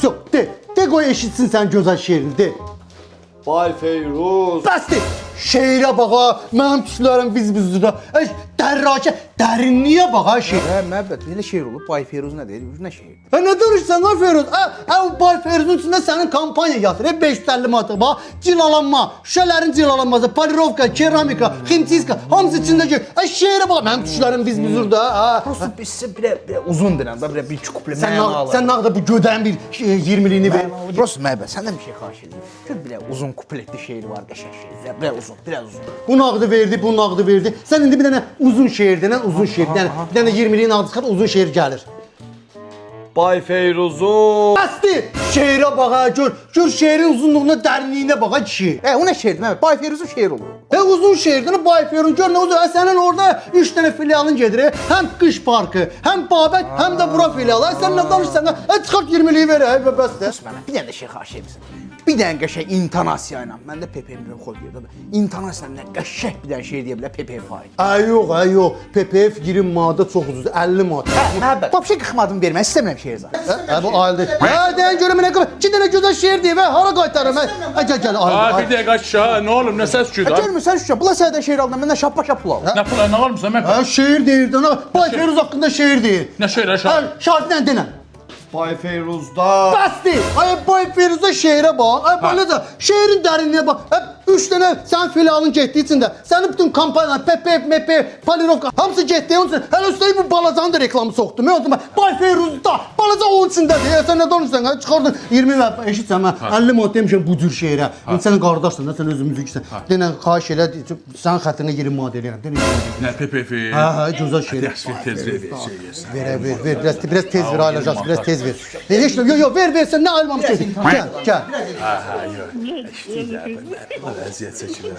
Sok, de qoy eşitsin sən gözəl şeirini, de. Bay Feyruz. Bəsdir. Şeirə bax ha, mənim tüklərim biz-bizdə. Dərrakə, dərinliyə bax ha şeir. Hə, məbbət, belə şeir olub. Bay Feyruz nə deyir? Nə şeir? Ha nə danışsan lan Feyruz? O Bay Feyruzun içində sənin kampaniya yatır. 550 manat bax, cilalanma, şüşələrin cilalanması, polirovka, keramika, ximçiska, hamısı içindəki. Şeirə bax, mənim tüklərim biz-bizdə ha. Prosta bizsə belə uzun deyirəm da, belə bir iki kuplə mənalı. Sən nağda bu gödən bir 20-liyini ver. Prosta məbbət, səndən bir şey xahiş edirəm. Gör belə uzun kupletli şeir var, qəşəng şeir. Belə uzun, biraz uzun. Bu nağdı verdi, bu nağdı verdi. Sən indi bir dənə uzun şeir denən, uzun şeir. Bir dənə 20-liyin nağdı çıxar, uzun şeir gəlir. Bay Feyruz'un. Bəsdir. Şeirə bax ha, gör şeirin uzunluğuna, dərinliyinə bax ha kişi. O nə şeirdir məbbət? Bay Feyruzun şeir olur. Uzun şeirdən Bay Feyruz gör nə uzun. Sənin orada 3 dənə filialın gedir. Həm Qış Parkı, həm Babək, həm də bura filialı. Sən nə danışsan? Çıxart 20-liyi ver, bəsdir. Mənə bir dənə də şey xahiş edirəm. Bir dənə qəşəng intonasiya ilə. Məndə PPM xol deyir. İntonasiya ilə qəşəng bir dənə şey deyə bilər PPM fail. Yox. PPF 20 manata çox ucuzdur. 50 manat. Məbbət. Vəbşə 40 manatımı vermək istəmirəm şeir zaten. Bu ayıldı. Deyən görüm nə qədər. 2 dənə gözəl şeir deyir və hara qaytarım? Gəl ayıldı. Bir dəqiqə aşağı, nə olur, nə səs küydü? Görmürsən şuşa, bula sənədən şeir aldın, məndən şappa pul al. Nə pula, nə varmısan, mən? Şeir deyir də. Bay Feyruz haqqında şeir deyir. Nə şeir aşağı? Şahidlə denən. Bay Feyruz'da. Bəsdir. Bay Feyruz'a şeirə bax. Belə də şeirin dərinliyinə bax. 3 dənə sən filialın getdiyi üçün də sənin bütün kampaniyalar, PPF, MP, polirovka hamısı getdi. Onun üçün hələ üstəlik bu balacanın da reklamı soxdum. Mən o zaman Bay Feyruz'da balaca onun içindədir. Sən nə danışırsan? Çıxardın 20 və eşitsən mən 50 manat demişəm bu cür şeirə. Sən qardaşsan da, sən özümüzü iksən. Denən xahiş elə sən xətrinə 20 manat eləyirəm. Denən. Nə PPF? Gözəl şeir. Tez ver. Ver. Biraz tez ver ayılacaq. Biraz tez ver. Heç nə, yox, ver sən nə almamışsın. Gəl. İşte vəziyyət çəkilir.